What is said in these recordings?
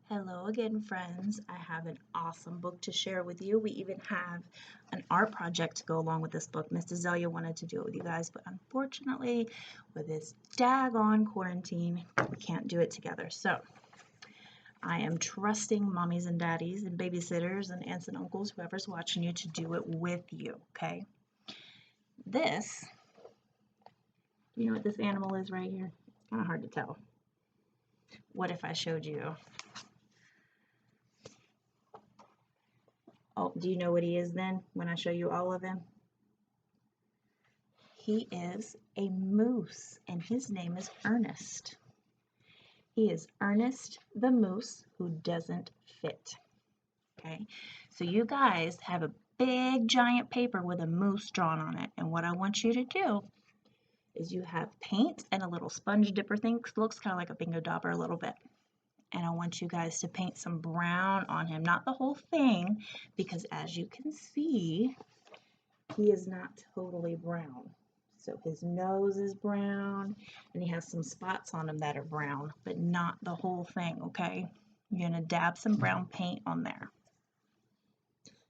Hello again, friends. I have an awesome book to share with you. We even have an art project to go along with this book. Miss Azalea wanted to do it with you guys, but unfortunately, with this daggone quarantine, we can't do it together. So I am trusting mommies and daddies and babysitters and aunts and uncles, whoever's watching you, to do it with you, okay? This, you know what this animal is right here? It's kind of hard to tell. What if I showed you? Oh, do you know what he is then when I show you all of him? He is a moose, and his name is Ernest. He is Ernest the Moose who doesn't fit. Okay, so you guys have a big giant paper with a moose drawn on it, and what I want you to do is you have paint and a little sponge dipper thing. Looks kind of like a bingo dauber a little bit. And I want you guys to paint some brown on him, not the whole thing, because as you can see, he is not totally brown. So his nose is brown, and he has some spots on him that are brown, but not the whole thing, okay? You're gonna dab some brown paint on there.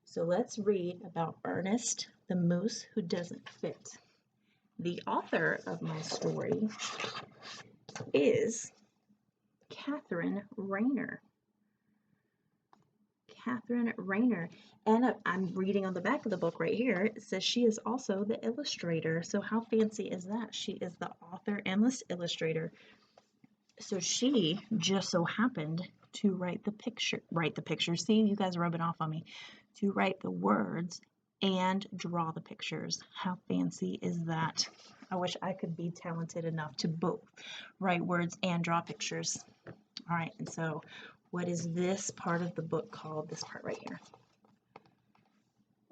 So let's read about Ernest the Moose who doesn't fit. The author of my story is Catherine Rayner. Catherine Rayner. And I'm reading on the back of the book right here. It says she is also the illustrator. So how fancy is that? She is the author and the illustrator. So she just so happened to write the picture. See, you guys are rubbing off on me. To write the words and draw the pictures. How fancy is that? I wish I could be talented enough to both write words and draw pictures. All right, and so what is this part of the book called? This part right here.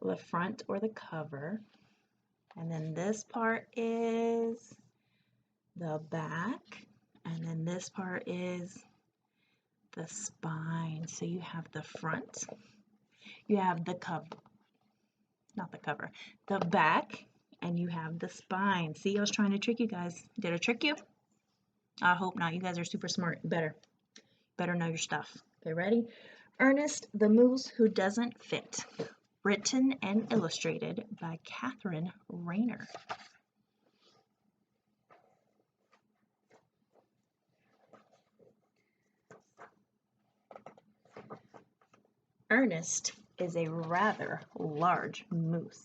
The front or the cover. And then this part is the back. And then this part is the spine. So you have the front. You have the cover. Not the cover. The back. And you have the spine. See, I was trying to trick you guys. Did I trick you? I hope not. You guys are super smart. Better know your stuff. Okay, ready? Ernest the Moose Who Doesn't Fit. Written and illustrated by Catherine Rayner. Ernest is a rather large moose.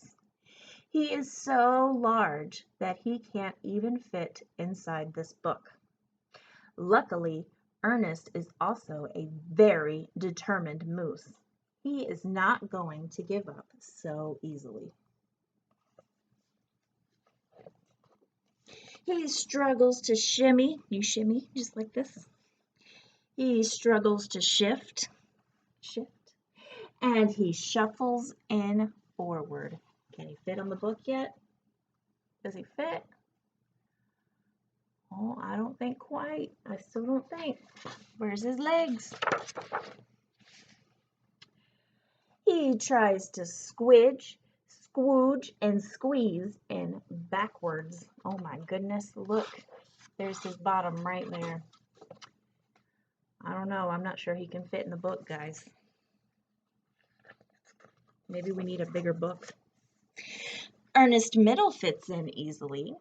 He is so large that he can't even fit inside this book. Luckily, Ernest is also a very determined moose. He is not going to give up so easily. He struggles to shimmy. You shimmy just like this. He struggles to shift, and he shuffles in forward. Can he fit on the book yet? Does he fit? Oh, I don't think quite. I still don't think. Where's his legs? He tries to squidge, squooge, and squeeze in backwards. Oh my goodness, look. There's his bottom right there. I don't know. I'm not sure he can fit in the book, guys. Maybe we need a bigger book. Ernest Middle fits in easily.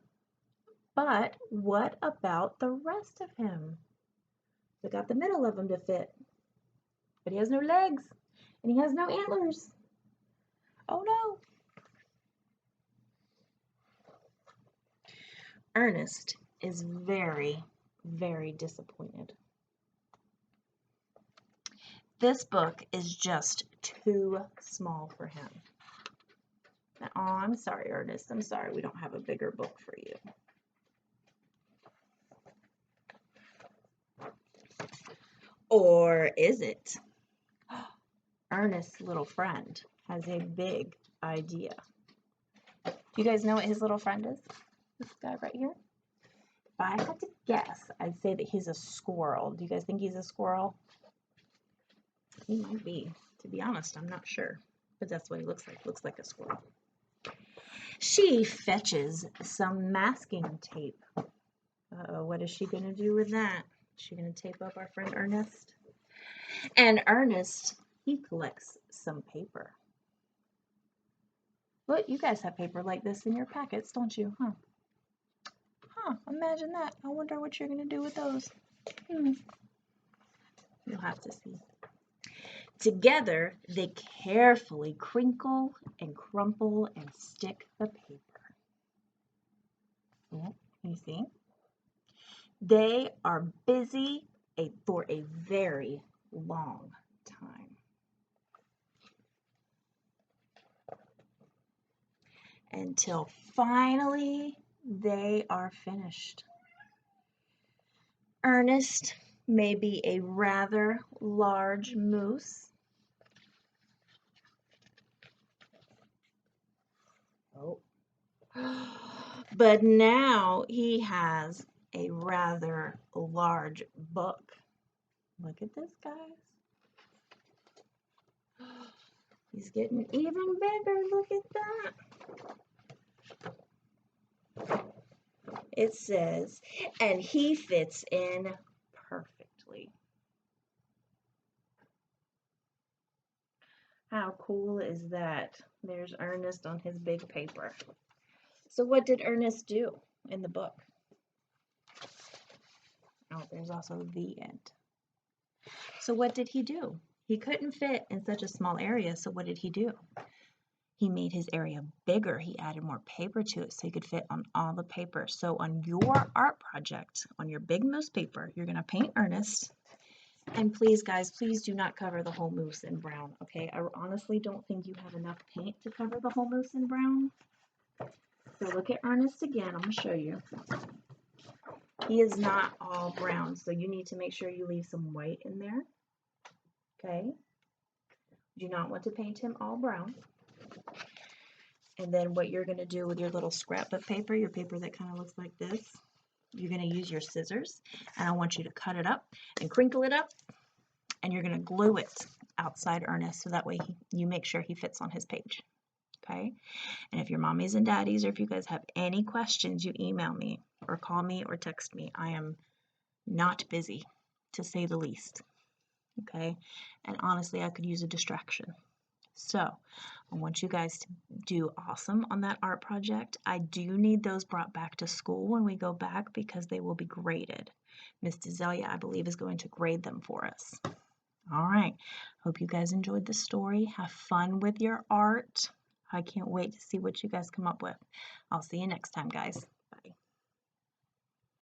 But what about the rest of him? We got the middle of him to fit. But he has no legs. And he has no antlers. Oh no. Ernest is very, very disappointed. This book is just too small for him. Oh, I'm sorry, Ernest. I'm sorry we don't have a bigger book for you. Or is it? Ernest's little friend has a big idea. Do you guys know what his little friend is? This guy right here? If I had to guess, I'd say that he's a squirrel. Do you guys think he's a squirrel? He might be. To be honest, I'm not sure. But that's what he looks like. Looks like a squirrel. She fetches some masking tape. Uh-oh, what is she going to do with that? Is she going to tape up our friend Ernest? And Ernest, he collects some paper. Look, you guys have paper like this in your packets, don't you? Huh? Huh, imagine that. I wonder what you're going to do with those. You'll have to see. Together, they carefully crinkle and crumple and stick the paper. Yeah, you see? They are busy for a very long time. Until finally they are finished. Ernest may be a rather large moose. Oh. But now he has a rather large book. Look at this, guys. He's getting even bigger. Look at that. It says, and he fits in perfectly. How cool is that? There's Ernest on his big paper. So what did Ernest do in the book? Oh, there's also the end. So what did he do? He couldn't fit in such a small area, so what did he do? He made his area bigger. He added more paper to it so he could fit on all the paper. So on your art project, on your big moose paper, you're going to paint Ernest. And please, guys, please do not cover the whole moose in brown, okay? I honestly don't think you have enough paint to cover the whole moose in brown. So look at Ernest again. I'm going to show you. He is not all brown, so you need to make sure you leave some white in there, okay? Do not want to paint him all brown. And then what you're going to do with your little scrapbook paper, your paper that kind of looks like this, you're going to use your scissors, and I want you to cut it up and crinkle it up, and you're going to glue it outside Ernest so that way you make sure he fits on his page, okay? And if your mommies and daddies, or if you guys have any questions, you email me or call me or text me. I am not busy, to say the least, okay? And honestly, I could use a distraction. So I want you guys to do awesome on that art project. I do need those brought back to school when we go back because they will be graded. Miss Dezelia, I believe, is going to grade them for us. All right. Hope you guys enjoyed the story. Have fun with your art. I can't wait to see what you guys come up with. I'll see you next time, guys.